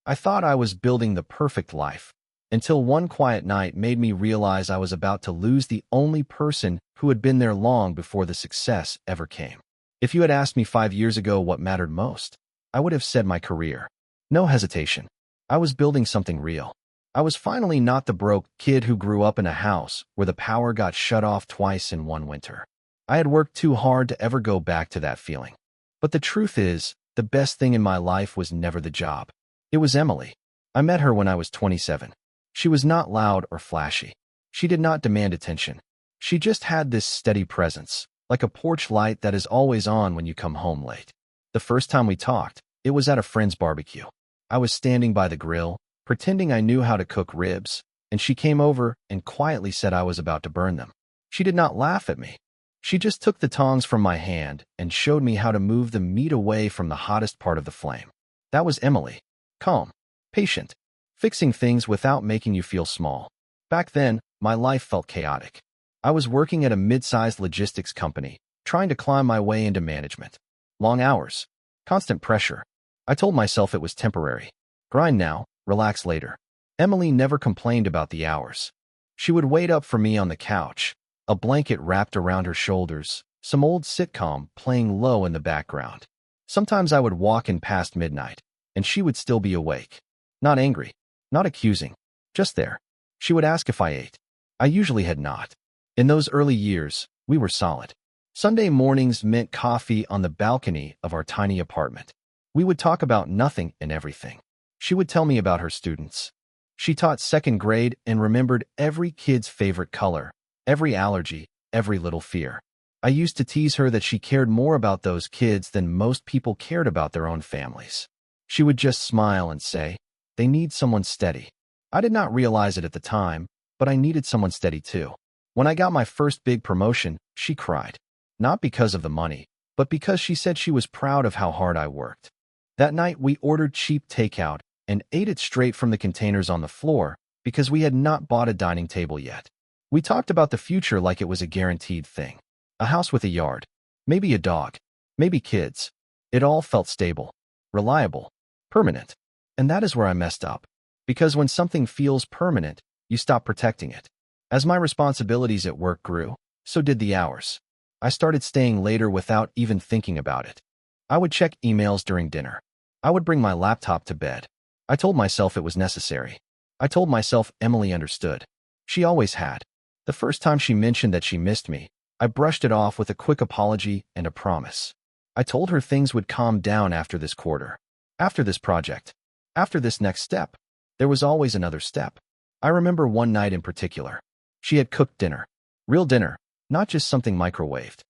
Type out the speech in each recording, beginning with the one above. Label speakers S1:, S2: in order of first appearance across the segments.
S1: I thought I was building the perfect life, until one quiet night made me realize I was about to lose the only person who had been there long before the success ever came. If you had asked me 5 years ago what mattered most, I would have said my career. No hesitation. I was building something real. I was finally not the broke kid who grew up in a house where the power got shut off twice in one winter. I had worked too hard to ever go back to that feeling. But the truth is, the best thing in my life was never the job. It was Emily. I met her when I was 27. She was not loud or flashy. She did not demand attention. She just had this steady presence, like a porch light that is always on when you come home late. The first time we talked, it was at a friend's barbecue. I was standing by the grill, pretending I knew how to cook ribs, and she came over and quietly said I was about to burn them. She did not laugh at me. She just took the tongs from my hand and showed me how to move the meat away from the hottest part of the flame. That was Emily. Calm, patient, fixing things without making you feel small. Back then, my life felt chaotic. I was working at a mid-sized logistics company, trying to climb my way into management. Long hours, constant pressure. I told myself it was temporary. Grind now, relax later. Emily never complained about the hours. She would wait up for me on the couch, a blanket wrapped around her shoulders, some old sitcom playing low in the background. Sometimes I would walk in past midnight, and she would still be awake. Not angry, not accusing, just there. She would ask if I ate. I usually had not. In those early years, we were solid. Sunday mornings meant coffee on the balcony of our tiny apartment. We would talk about nothing and everything. She would tell me about her students. She taught second grade and remembered every kid's favorite color, every allergy, every little fear. I used to tease her that she cared more about those kids than most people cared about their own families. She would just smile and say, "They need someone steady." I did not realize it at the time, but I needed someone steady too. When I got my first big promotion, she cried. Not because of the money, but because she said she was proud of how hard I worked. That night, we ordered cheap takeout and ate it straight from the containers on the floor because we had not bought a dining table yet. We talked about the future like it was a guaranteed thing. A house with a yard, maybe a dog, maybe kids. It all felt stable, reliable, permanent. And that is where I messed up. Because when something feels permanent, you stop protecting it. As my responsibilities at work grew, so did the hours. I started staying later without even thinking about it. I would check emails during dinner. I would bring my laptop to bed. I told myself it was necessary. I told myself Emily understood. She always had. The first time she mentioned that she missed me, I brushed it off with a quick apology and a promise. I told her things would calm down after this quarter, after this project, after this next step. There was always another step. I remember one night in particular. She had cooked dinner. Real dinner, not just something microwaved.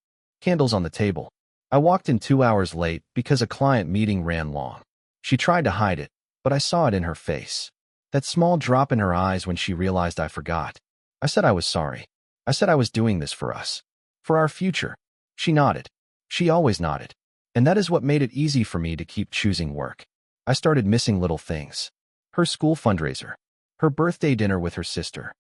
S1: Candles on the table. I walked in 2 hours late because a client meeting ran long. She tried to hide it, but I saw it in her face. That small drop in her eyes when she realized I forgot. I said I was sorry. I said I was doing this for us. For our future. She nodded. She always nodded. And that is what made it easy for me to keep choosing work. I started missing little things. Her school fundraiser. Her birthday dinner with her sister.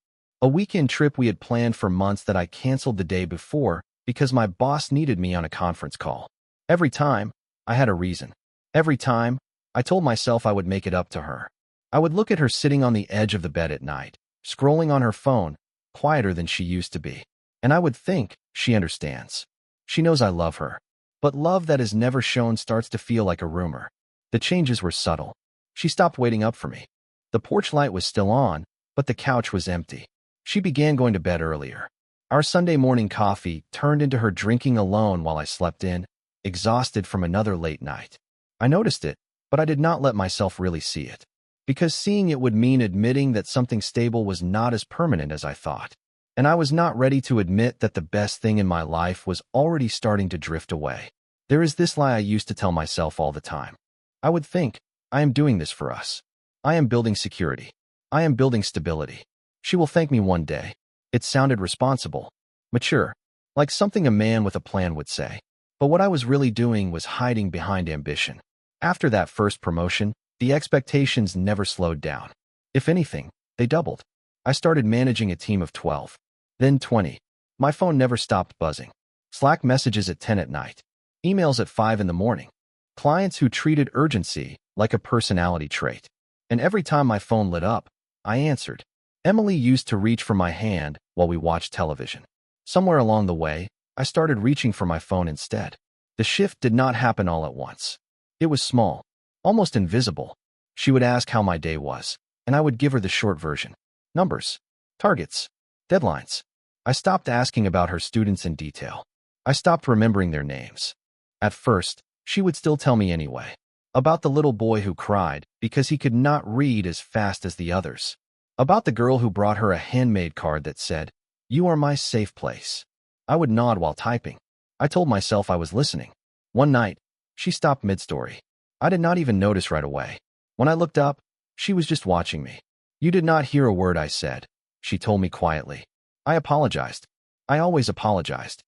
S1: A weekend trip we had planned for months that I canceled the day before because my boss needed me on a conference call. Every time, I had a reason. Every time, I told myself I would make it up to her. I would look at her sitting on the edge of the bed at night, scrolling on her phone, quieter than she used to be. And I would think, she understands. She knows I love her. But love that is never shown starts to feel like a rumor. The changes were subtle. She stopped waiting up for me. The porch light was still on, but the couch was empty. She began going to bed earlier. Our Sunday morning coffee turned into her drinking alone while I slept in, exhausted from another late night. I noticed it, but I did not let myself really see it. Because seeing it would mean admitting that something stable was not as permanent as I thought. And I was not ready to admit that the best thing in my life was already starting to drift away. There is this lie I used to tell myself all the time. I would think, I am doing this for us. I am building security. I am building stability. She will thank me one day. It sounded responsible, mature, like something a man with a plan would say. But what I was really doing was hiding behind ambition. After that first promotion, the expectations never slowed down. If anything, they doubled. I started managing a team of 12, then 20. My phone never stopped buzzing. Slack messages at 10 at night, emails at 5 in the morning. Clients who treated urgency like a personality trait. And every time my phone lit up, I answered. Emily used to reach for my hand while we watched television. Somewhere along the way, I started reaching for my phone instead. The shift did not happen all at once. It was small, almost invisible. She would ask how my day was, and I would give her the short version. Numbers, targets, deadlines. I stopped asking about her students in detail. I stopped remembering their names. At first, she would still tell me anyway. About the little boy who cried because he could not read as fast as the others. About the girl who brought her a handmade card that said, "You are my safe place." I would nod while typing. I told myself I was listening. One night, she stopped mid-story. I did not even notice right away. When I looked up, she was just watching me. "You did not hear a word I said," she told me quietly. I apologized. I always apologized.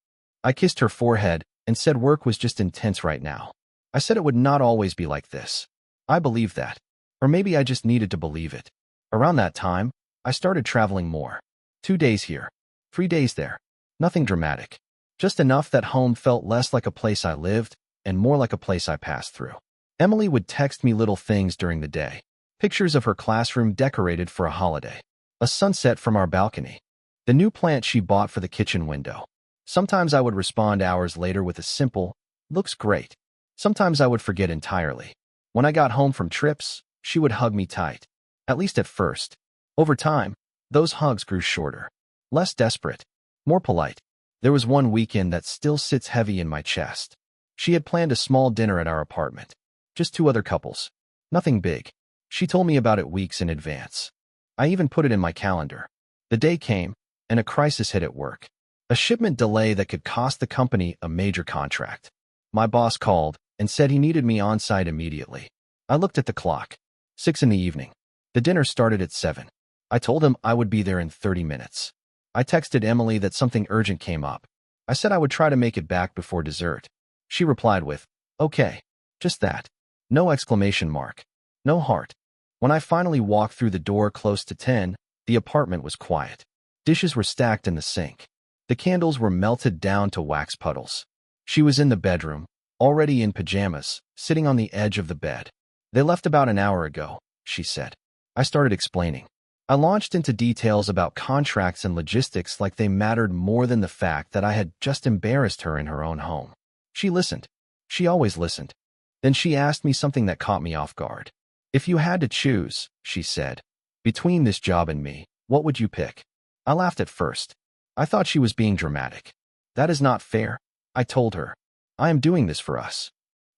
S1: I kissed her forehead and said work was just intense right now. I said it would not always be like this. I believed that. Or maybe I just needed to believe it. Around that time, I started traveling more. 2 days here, 3 days there. Nothing dramatic. Just enough that home felt less like a place I lived and more like a place I passed through. Emily would text me little things during the day. Pictures of her classroom decorated for a holiday. A sunset from our balcony. The new plant she bought for the kitchen window. Sometimes I would respond hours later with a simple, "Looks great." Sometimes I would forget entirely. When I got home from trips, she would hug me tight. At least at first. Over time, those hugs grew shorter. Less desperate. More polite. There was one weekend that still sits heavy in my chest. She had planned a small dinner at our apartment. Just 2 other couples. Nothing big. She told me about it weeks in advance. I even put it in my calendar. The day came, and a crisis hit at work. A shipment delay that could cost the company a major contract. My boss called and said he needed me on site immediately. I looked at the clock. 6 in the evening. The dinner started at 7. I told him I would be there in 30 minutes. I texted Emily that something urgent came up. I said I would try to make it back before dessert. She replied with, "Okay, just that." No exclamation mark. No heart. When I finally walked through the door close to 10, the apartment was quiet. Dishes were stacked in the sink. The candles were melted down to wax puddles. She was in the bedroom, already in pajamas, sitting on the edge of the bed. "They left about an hour ago," she said. I started explaining. I launched into details about contracts and logistics like they mattered more than the fact that I had just embarrassed her in her own home. She listened. She always listened. Then she asked me something that caught me off guard. "If you had to choose," she said, "between this job and me, what would you pick?" I laughed at first. I thought she was being dramatic. "That is not fair," I told her. "I am doing this for us."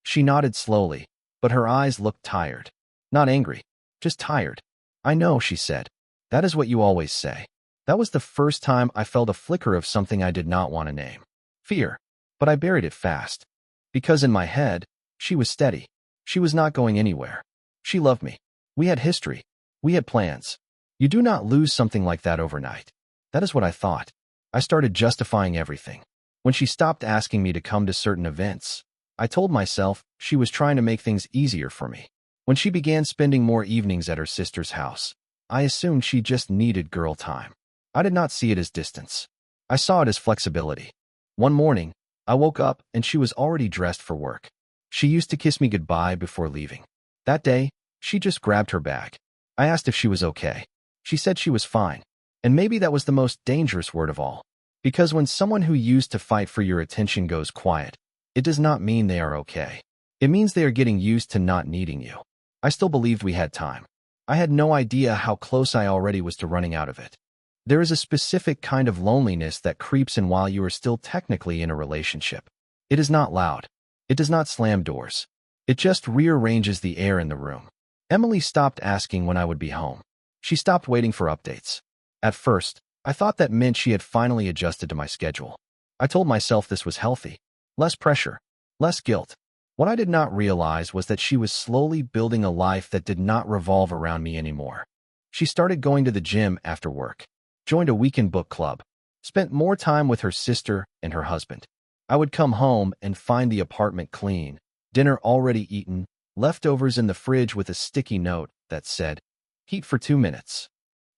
S1: She nodded slowly, but her eyes looked tired. Not angry, just tired. "I know," she said. "That is what you always say." That was the first time I felt a flicker of something I did not want to name. Fear. But I buried it fast. Because in my head, she was steady. She was not going anywhere. She loved me. We had history. We had plans. You do not lose something like that overnight. That is what I thought. I started justifying everything. When she stopped asking me to come to certain events, I told myself she was trying to make things easier for me. When she began spending more evenings at her sister's house, I assumed she just needed girl time. I did not see it as distance. I saw it as flexibility. One morning, I woke up and she was already dressed for work. She used to kiss me goodbye before leaving. That day, she just grabbed her bag. I asked if she was okay. She said she was fine. And maybe that was the most dangerous word of all. Because when someone who used to fight for your attention goes quiet, it does not mean they are okay. It means they are getting used to not needing you. I still believed we had time. I had no idea how close I already was to running out of it. There is a specific kind of loneliness that creeps in while you are still technically in a relationship. It is not loud. It does not slam doors. It just rearranges the air in the room. Emily stopped asking when I would be home. She stopped waiting for updates. At first, I thought that meant she had finally adjusted to my schedule. I told myself this was healthy. Less pressure. Less guilt. What I did not realize was that she was slowly building a life that did not revolve around me anymore. She started going to the gym after work, joined a weekend book club, spent more time with her sister and her husband. I would come home and find the apartment clean, dinner already eaten, leftovers in the fridge with a sticky note that said, "Heat for 2 minutes."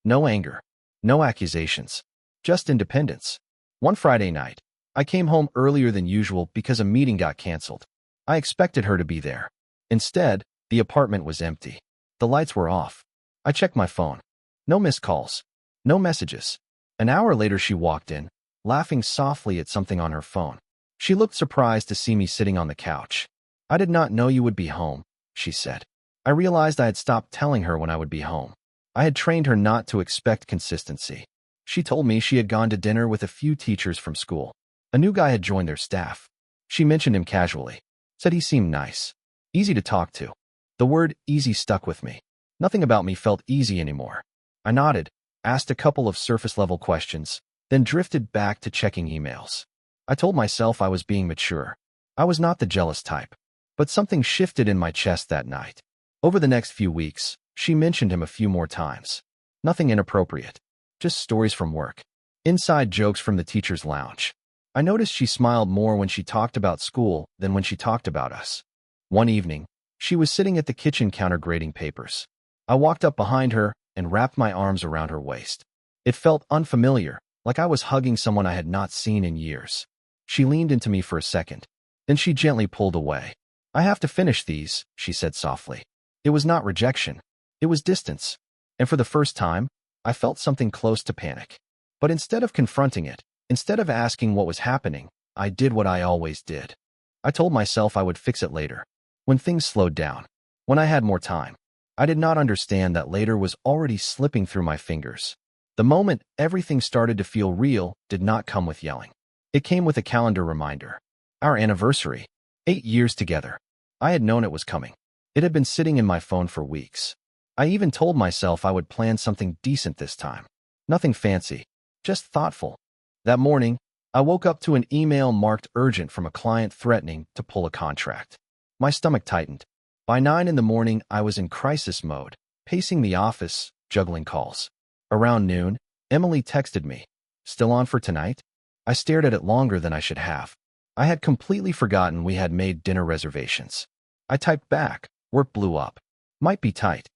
S1: No anger. No accusations. Just independence. One Friday night, I came home earlier than usual because a meeting got canceled. I expected her to be there. Instead, the apartment was empty. The lights were off. I checked my phone. No missed calls. No messages. An hour later she walked in, laughing softly at something on her phone. She looked surprised to see me sitting on the couch. "I did not know you would be home," she said. I realized I had stopped telling her when I would be home. I had trained her not to expect consistency. She told me she had gone to dinner with a few teachers from school. A new guy had joined their staff. She mentioned him casually. Said he seemed nice. Easy to talk to. The word easy stuck with me. Nothing about me felt easy anymore. I nodded, asked a couple of surface-level questions, then drifted back to checking emails. I told myself I was being mature. I was not the jealous type. But something shifted in my chest that night. Over the next few weeks, she mentioned him a few more times. Nothing inappropriate. Just stories from work. Inside jokes from the teacher's lounge. I noticed she smiled more when she talked about school than when she talked about us. One evening, she was sitting at the kitchen counter grading papers. I walked up behind her and wrapped my arms around her waist. It felt unfamiliar, like I was hugging someone I had not seen in years. She leaned into me for a second. Then she gently pulled away. "I have to finish these," she said softly. It was not rejection. It was distance. And for the first time, I felt something close to panic. But instead of confronting it, instead of asking what was happening, I did what I always did. I told myself I would fix it later. When things slowed down. When I had more time. I did not understand that later was already slipping through my fingers. The moment everything started to feel real did not come with yelling. It came with a calendar reminder. Our anniversary. 8 years together. I had known it was coming. It had been sitting in my phone for weeks. I even told myself I would plan something decent this time. Nothing fancy. Just thoughtful. That morning, I woke up to an email marked urgent from a client threatening to pull a contract. My stomach tightened. By 9 in the morning, I was in crisis mode, pacing the office, juggling calls. Around noon, Emily texted me. "Still on for tonight?" I stared at it longer than I should have. I had completely forgotten we had made dinner reservations. I typed back. Work blew up. Might be tight.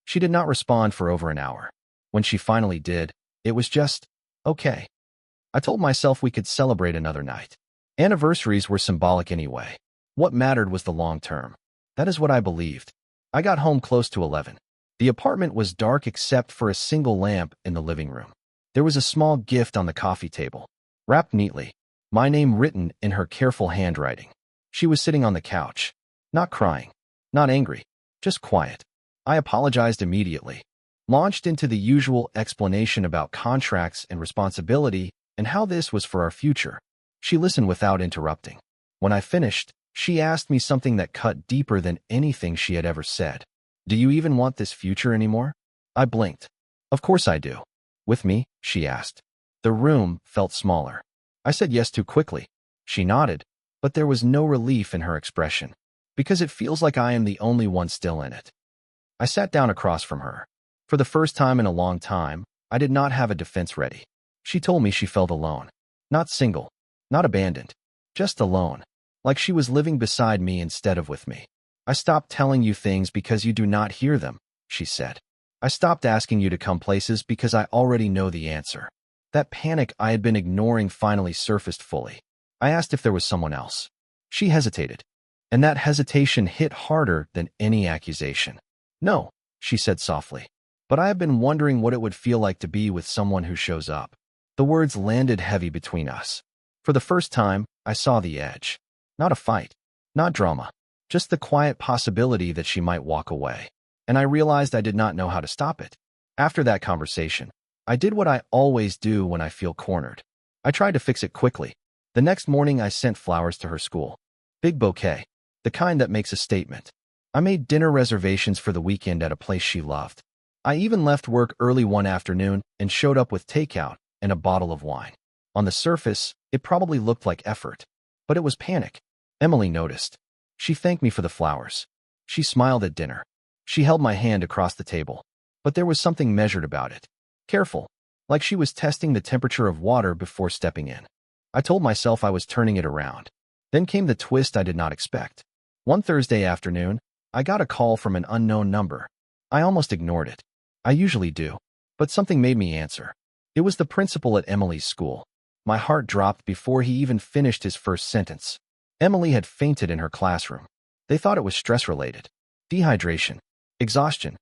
S1: She did not respond for over an hour. When she finally did, it was just, okay. I told myself we could celebrate another night. Anniversaries were symbolic anyway. What mattered was the long term. That is what I believed. I got home close to 11. The apartment was dark except for a single lamp in the living room. There was a small gift on the coffee table, wrapped neatly, my name written in her careful handwriting. She was sitting on the couch, not crying, not angry, just quiet. I apologized immediately, launched into the usual explanation about contracts and responsibility and how this was for our future. She listened without interrupting. When I finished, she asked me something that cut deeper than anything she had ever said. "Do you even want this future anymore?" I blinked. "Of course I do." "With me?" she asked. The room felt smaller. I said yes too quickly. She nodded, but there was no relief in her expression. "Because it feels like I am the only one still in it." I sat down across from her. For the first time in a long time, I did not have a defense ready. She told me she felt alone. Not single, not abandoned, just alone. Like she was living beside me instead of with me. "I stopped telling you things because you do not hear them," she said. "I stopped asking you to come places because I already know the answer." That panic I had been ignoring finally surfaced fully. I asked if there was someone else. She hesitated. And that hesitation hit harder than any accusation. "No," she said softly. "But I have been wondering what it would feel like to be with someone who shows up." The words landed heavy between us. For the first time, I saw the edge. Not a fight, not drama, just the quiet possibility that she might walk away. And I realized I did not know how to stop it. After that conversation, I did what I always do when I feel cornered. I tried to fix it quickly. The next morning, I sent flowers to her school. Big bouquet, the kind that makes a statement. I made dinner reservations for the weekend at a place she loved. I even left work early one afternoon and showed up with takeout and a bottle of wine. On the surface, it probably looked like effort, but it was panic. Emily noticed. She thanked me for the flowers. She smiled at dinner. She held my hand across the table, but there was something measured about it. Careful, like she was testing the temperature of water before stepping in. I told myself I was turning it around. Then came the twist I did not expect. One Thursday afternoon, I got a call from an unknown number. I almost ignored it. I usually do, but something made me answer. It was the principal at Emily's school. My heart dropped before he even finished his first sentence. Emily had fainted in her classroom. They thought it was stress-related. Dehydration. Exhaustion.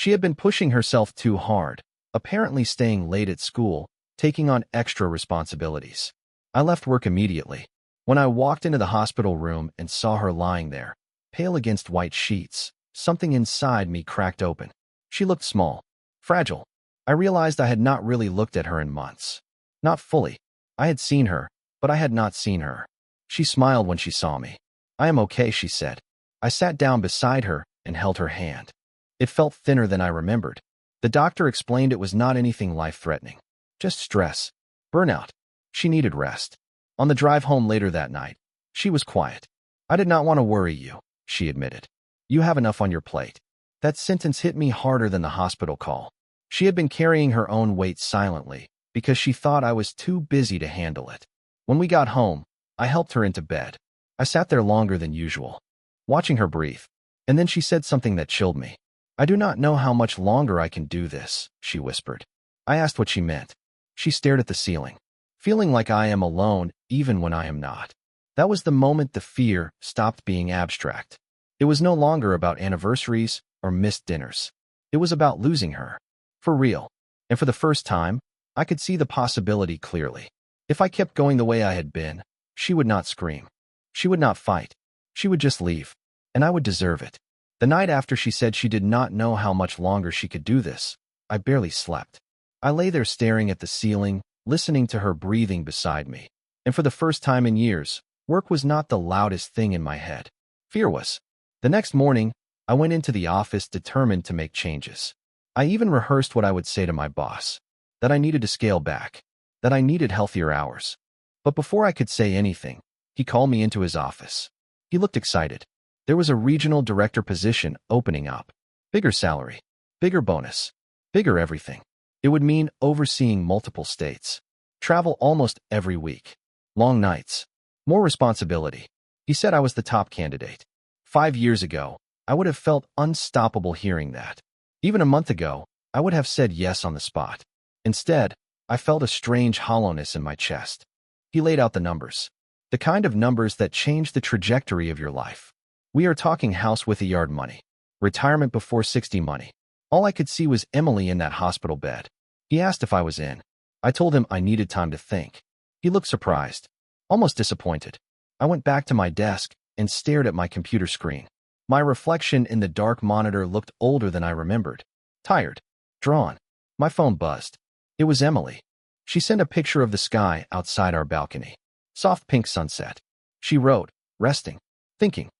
S1: She had been pushing herself too hard, apparently staying late at school, taking on extra responsibilities. I left work immediately. When I walked into the hospital room and saw her lying there, pale against white sheets, something inside me cracked open. She looked small, fragile. I realized I had not really looked at her in months. Not fully. I had seen her, but I had not seen her. She smiled when she saw me. "I am okay," she said. I sat down beside her and held her hand. It felt thinner than I remembered. The doctor explained it was not anything life-threatening. Just stress. Burnout. She needed rest. On the drive home later that night, she was quiet. "I did not want to worry you," she admitted. "You have enough on your plate." That sentence hit me harder than the hospital call. She had been carrying her own weight silently because she thought I was too busy to handle it. When we got home, I helped her into bed. I sat there longer than usual, watching her breathe. And then she said something that chilled me. "I do not know how much longer I can do this," she whispered. I asked what she meant. She stared at the ceiling, feeling like I am alone even when I am not. That was the moment the fear stopped being abstract. It was no longer about anniversaries or missed dinners. It was about losing her. For real. And for the first time, I could see the possibility clearly. If I kept going the way I had been, she would not scream. She would not fight. She would just leave. And I would deserve it. The night after she said she did not know how much longer she could do this, I barely slept. I lay there staring at the ceiling, listening to her breathing beside me. And for the first time in years, work was not the loudest thing in my head. Fear was. The next morning, I went into the office determined to make changes. I even rehearsed what I would say to my boss. That I needed to scale back. That I needed healthier hours. But before I could say anything, he called me into his office. He looked excited. There was a regional director position opening up. Bigger salary. Bigger bonus. Bigger everything. It would mean overseeing multiple states. Travel almost every week. Long nights. More responsibility. He said I was the top candidate. 5 years ago, I would have felt unstoppable hearing that. Even a month ago, I would have said yes on the spot. Instead, I felt a strange hollowness in my chest. He laid out the numbers. The kind of numbers that change the trajectory of your life. We are talking house with a yard money. Retirement before 60 money. All I could see was Emily in that hospital bed. He asked if I was in. I told him I needed time to think. He looked surprised, almost disappointed. I went back to my desk and stared at my computer screen. My reflection in the dark monitor looked older than I remembered. Tired. Drawn. My phone buzzed. It was Emily. She sent a picture of the sky outside our balcony. Soft pink sunset. She wrote, "Resting. Thinking."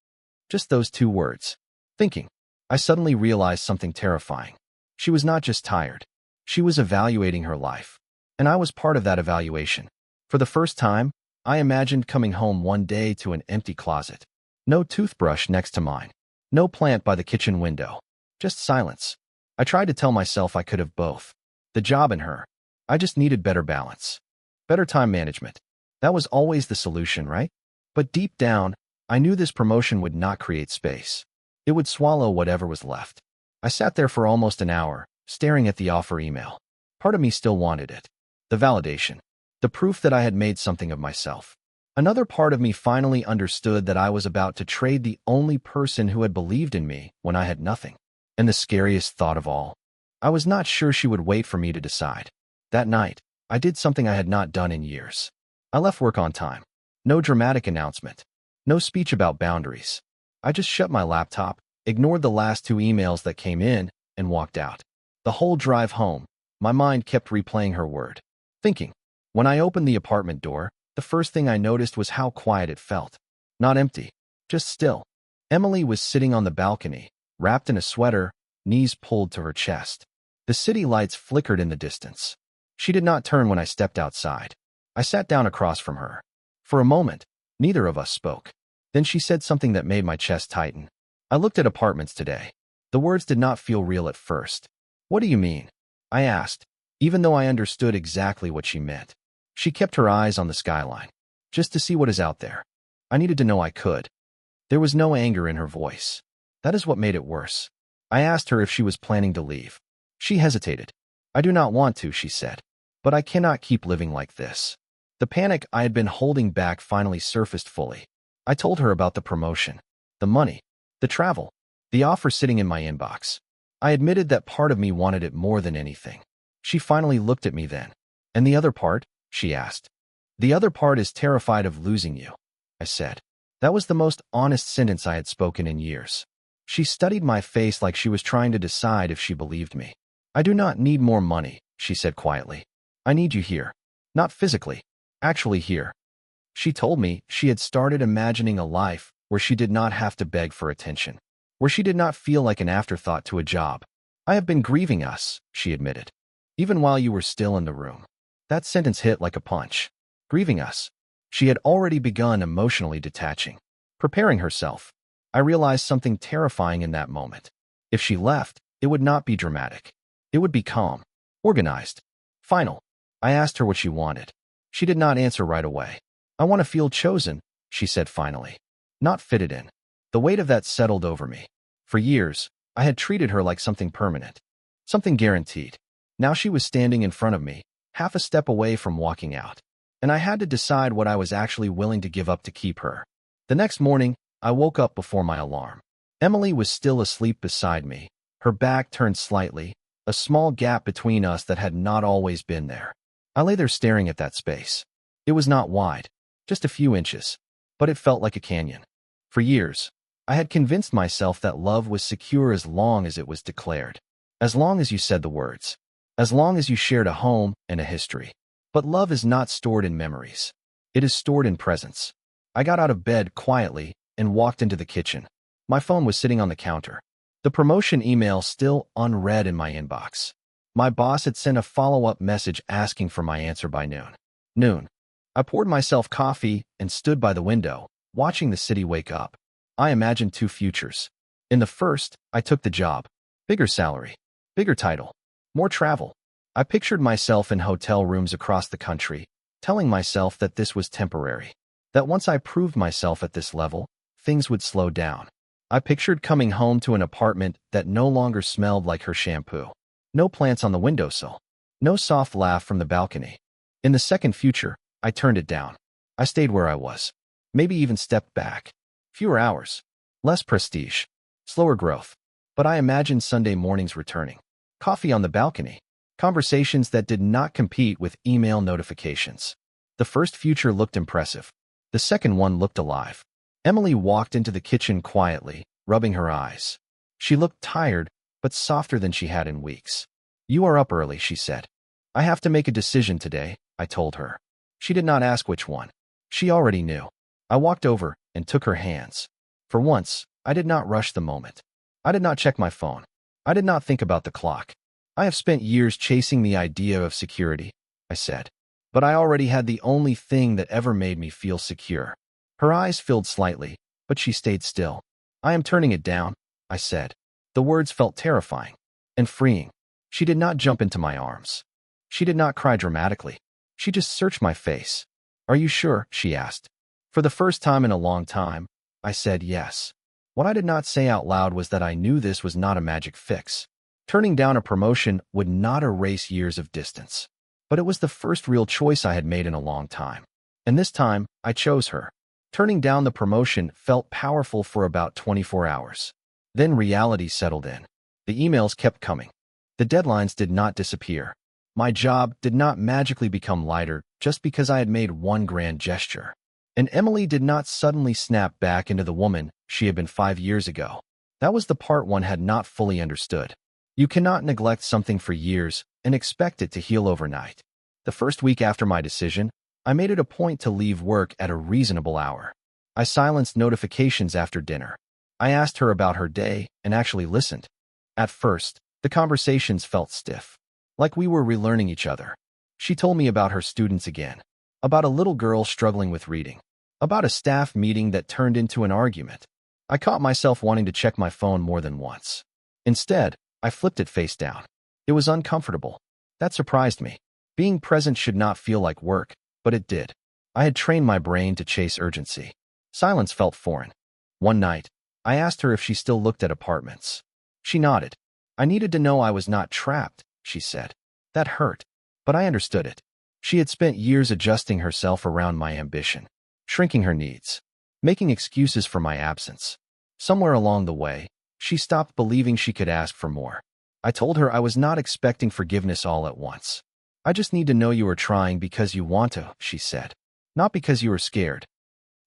S1: Just those 2 words. Thinking. I suddenly realized something terrifying. She was not just tired. She was evaluating her life. And I was part of that evaluation. For the first time, I imagined coming home one day to an empty closet. No toothbrush next to mine. No plant by the kitchen window. Just silence. I tried to tell myself I could have both. The job and her. I just needed better balance. Better time management. That was always the solution, right? But deep down, I knew this promotion would not create space. It would swallow whatever was left. I sat there for almost an hour, staring at the offer email. Part of me still wanted it. The validation. The proof that I had made something of myself. Another part of me finally understood that I was about to trade the only person who had believed in me when I had nothing. And the scariest thought of all, I was not sure she would wait for me to decide. That night, I did something I had not done in years. I left work on time. No dramatic announcement. No speech about boundaries. I just shut my laptop, ignored the last 2 emails that came in, and walked out. The whole drive home, my mind kept replaying her word. Thinking. When I opened the apartment door, the first thing I noticed was how quiet it felt. Not empty, just still. Emily was sitting on the balcony, wrapped in a sweater, knees pulled to her chest. The city lights flickered in the distance. She did not turn when I stepped outside. I sat down across from her. For a moment, neither of us spoke. Then she said something that made my chest tighten. "I looked at apartments today." The words did not feel real at first. "What do you mean?" I asked, even though I understood exactly what she meant. She kept her eyes on the skyline. "Just to see what is out there." I needed to know I could. There was no anger in her voice. That is what made it worse. I asked her if she was planning to leave. She hesitated. "I do not want to," she said. "But I cannot keep living like this." The panic I had been holding back finally surfaced fully. I told her about the promotion, the money, the travel, the offer sitting in my inbox. I admitted that part of me wanted it more than anything. She finally looked at me then. And the other part? She asked. The other part is terrified of losing you, I said. That was the most honest sentence I had spoken in years. She studied my face like she was trying to decide if she believed me. I do not need more money, she said quietly. I need you here. Not physically. Actually here. She told me she had started imagining a life where she did not have to beg for attention, where she did not feel like an afterthought to a job. I have been grieving us, she admitted. Even while you were still in the room. That sentence hit like a punch. Grieving us. She had already begun emotionally detaching, preparing herself. I realized something terrifying in that moment. If she left, it would not be dramatic. It would be calm, organized, final. I asked her what she wanted. She did not answer right away. I want to feel chosen, she said finally. Not fitted in. The weight of that settled over me. For years, I had treated her like something permanent, something guaranteed. Now she was standing in front of me, half a step away from walking out. And I had to decide what I was actually willing to give up to keep her. The next morning, I woke up before my alarm. Emily was still asleep beside me, her back turned slightly, a small gap between us that had not always been there. I lay there staring at that space. It was not wide, just a few inches, but it felt like a canyon. For years, I had convinced myself that love was secure as long as it was declared, as long as you said the words, as long as you shared a home and a history. But love is not stored in memories. It is stored in presence. I got out of bed quietly and walked into the kitchen. My phone was sitting on the counter. The promotion email still unread in my inbox. My boss had sent a follow-up message asking for my answer by noon. I poured myself coffee and stood by the window, watching the city wake up. I imagined two futures. In the first, I took the job. Bigger salary, bigger title, more travel. I pictured myself in hotel rooms across the country, telling myself that this was temporary, that once I proved myself at this level, things would slow down. I pictured coming home to an apartment that no longer smelled like her shampoo. No plants on the windowsill. No soft laugh from the balcony. In the second future, I turned it down. I stayed where I was. Maybe even stepped back. Fewer hours. Less prestige. Slower growth. But I imagined Sunday mornings returning. Coffee on the balcony. Conversations that did not compete with email notifications. The first future looked impressive. The second one looked alive. Emily walked into the kitchen quietly, rubbing her eyes. She looked tired, but softer than she had in weeks. You are up early, she said. I have to make a decision today, I told her. She did not ask which one. She already knew. I walked over and took her hands. For once, I did not rush the moment. I did not check my phone. I did not think about the clock. I have spent years chasing the idea of security, I said. But I already had the only thing that ever made me feel secure. Her eyes filled slightly, but she stayed still. I am turning it down, I said. The words felt terrifying and freeing. She did not jump into my arms. She did not cry dramatically. She just searched my face. Are you sure? She asked. For the first time in a long time, I said yes. What I did not say out loud was that I knew this was not a magic fix. Turning down a promotion would not erase years of distance. But it was the first real choice I had made in a long time. And this time, I chose her. Turning down the promotion felt powerful for about 24 hours. Then reality settled in. The emails kept coming. The deadlines did not disappear. My job did not magically become lighter just because I had made one grand gesture. And Emily did not suddenly snap back into the woman she had been 5 years ago. That was the part one had not fully understood. You cannot neglect something for years and expect it to heal overnight. The first week after my decision, I made it a point to leave work at a reasonable hour. I silenced notifications after dinner. I asked her about her day and actually listened. At first, the conversations felt stiff, like we were relearning each other. She told me about her students again, about a little girl struggling with reading, about a staff meeting that turned into an argument. I caught myself wanting to check my phone more than once. Instead, I flipped it face down. It was uncomfortable. That surprised me. Being present should not feel like work, but it did. I had trained my brain to chase urgency. Silence felt foreign. One night, I asked her if she still looked at apartments. She nodded. I needed to know I was not trapped, she said. That hurt, but I understood it. She had spent years adjusting herself around my ambition, shrinking her needs, making excuses for my absence. Somewhere along the way, she stopped believing she could ask for more. I told her I was not expecting forgiveness all at once. I just need to know you are trying because you want to, she said. Not because you are scared.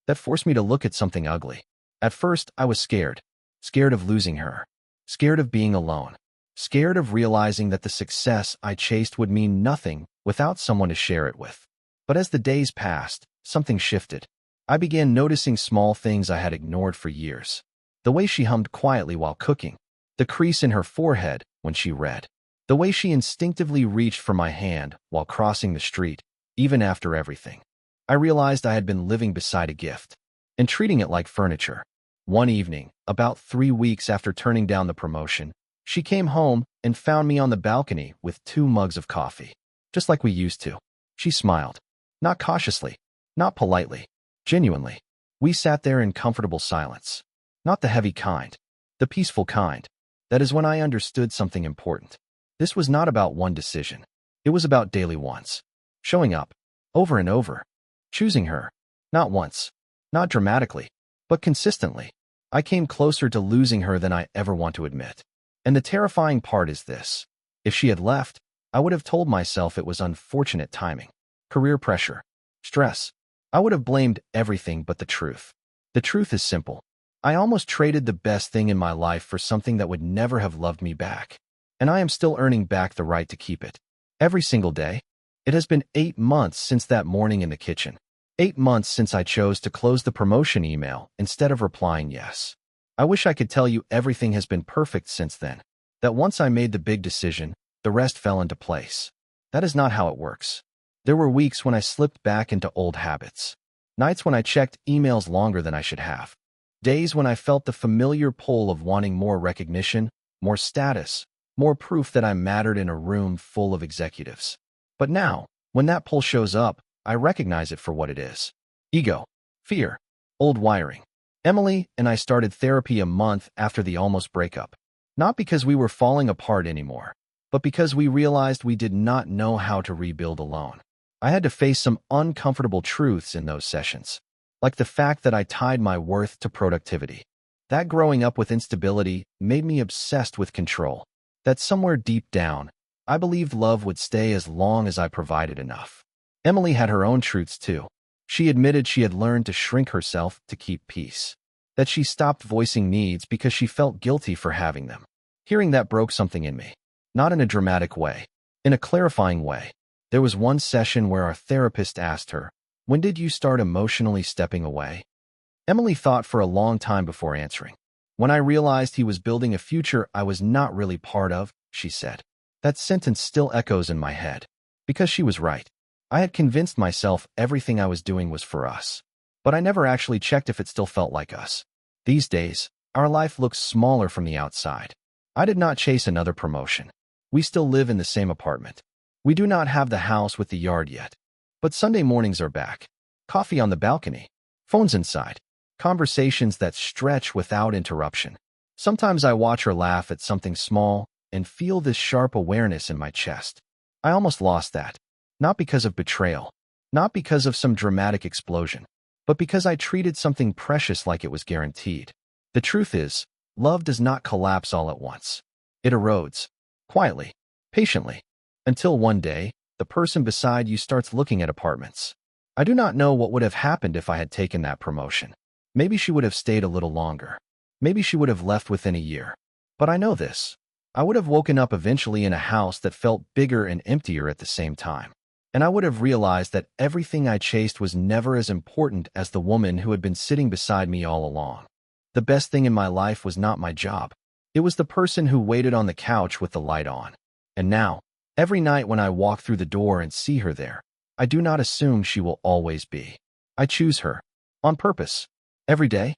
S1: That forced me to look at something ugly. At first, I was scared. Scared of losing her. Scared of being alone. Scared of realizing that the success I chased would mean nothing without someone to share it with. But as the days passed, something shifted. I began noticing small things I had ignored for years. The way she hummed quietly while cooking. The crease in her forehead when she read. The way she instinctively reached for my hand while crossing the street, even after everything. I realized I had been living beside a gift and treating it like furniture. One evening, about 3 weeks after turning down the promotion, she came home and found me on the balcony with 2 mugs of coffee, just like we used to. She smiled. Not cautiously, not politely, genuinely. We sat there in comfortable silence. Not the heavy kind, the peaceful kind. That is when I understood something important. This was not about one decision. It was about daily ones. Showing up, over and over. Choosing her. Not once. Not dramatically. But consistently. I came closer to losing her than I ever want to admit. And the terrifying part is this. If she had left, I would have told myself it was unfortunate timing. Career pressure. Stress. I would have blamed everything but the truth. The truth is simple. I almost traded the best thing in my life for something that would never have loved me back. And I am still earning back the right to keep it. Every single day. It has been 8 months since that morning in the kitchen. 8 months since I chose to close the promotion email instead of replying yes. I wish I could tell you everything has been perfect since then. That once I made the big decision, the rest fell into place. That is not how it works. There were weeks when I slipped back into old habits. Nights when I checked emails longer than I should have. Days when I felt the familiar pull of wanting more recognition, more status, more proof that I mattered in a room full of executives. But now, when that pull shows up, I recognize it for what it is. Ego, fear, old wiring. Emily and I started therapy a month after the almost breakup. Not because we were falling apart anymore, but because we realized we did not know how to rebuild alone. I had to face some uncomfortable truths in those sessions, like the fact that I tied my worth to productivity. That growing up with instability made me obsessed with control. That somewhere deep down, I believed love would stay as long as I provided enough. Emily had her own truths too. She admitted she had learned to shrink herself to keep peace. That she stopped voicing needs because she felt guilty for having them. Hearing that broke something in me. Not in a dramatic way. In a clarifying way. There was one session where our therapist asked her, "When did you start emotionally stepping away?" Emily thought for a long time before answering. "When I realized he was building a future I was not really part of," she said. That sentence still echoes in my head. Because she was right. I had convinced myself everything I was doing was for us. But I never actually checked if it still felt like us. These days, our life looks smaller from the outside. I did not chase another promotion. We still live in the same apartment. We do not have the house with the yard yet. But Sunday mornings are back. Coffee on the balcony. Phones inside. Conversations that stretch without interruption. Sometimes I watch her laugh at something small and feel this sharp awareness in my chest. I almost lost that. Not because of betrayal. Not because of some dramatic explosion. But because I treated something precious like it was guaranteed. The truth is, love does not collapse all at once. It erodes. Quietly. Patiently. Until one day, the person beside you starts looking at apartments. I do not know what would have happened if I had taken that promotion. Maybe she would have stayed a little longer. Maybe she would have left within a year. But I know this. I would have woken up eventually in a house that felt bigger and emptier at the same time. And I would have realized that everything I chased was never as important as the woman who had been sitting beside me all along. The best thing in my life was not my job. It was the person who waited on the couch with the light on. And now, every night when I walk through the door and see her there, I do not assume she will always be. I choose her. On purpose. Every day.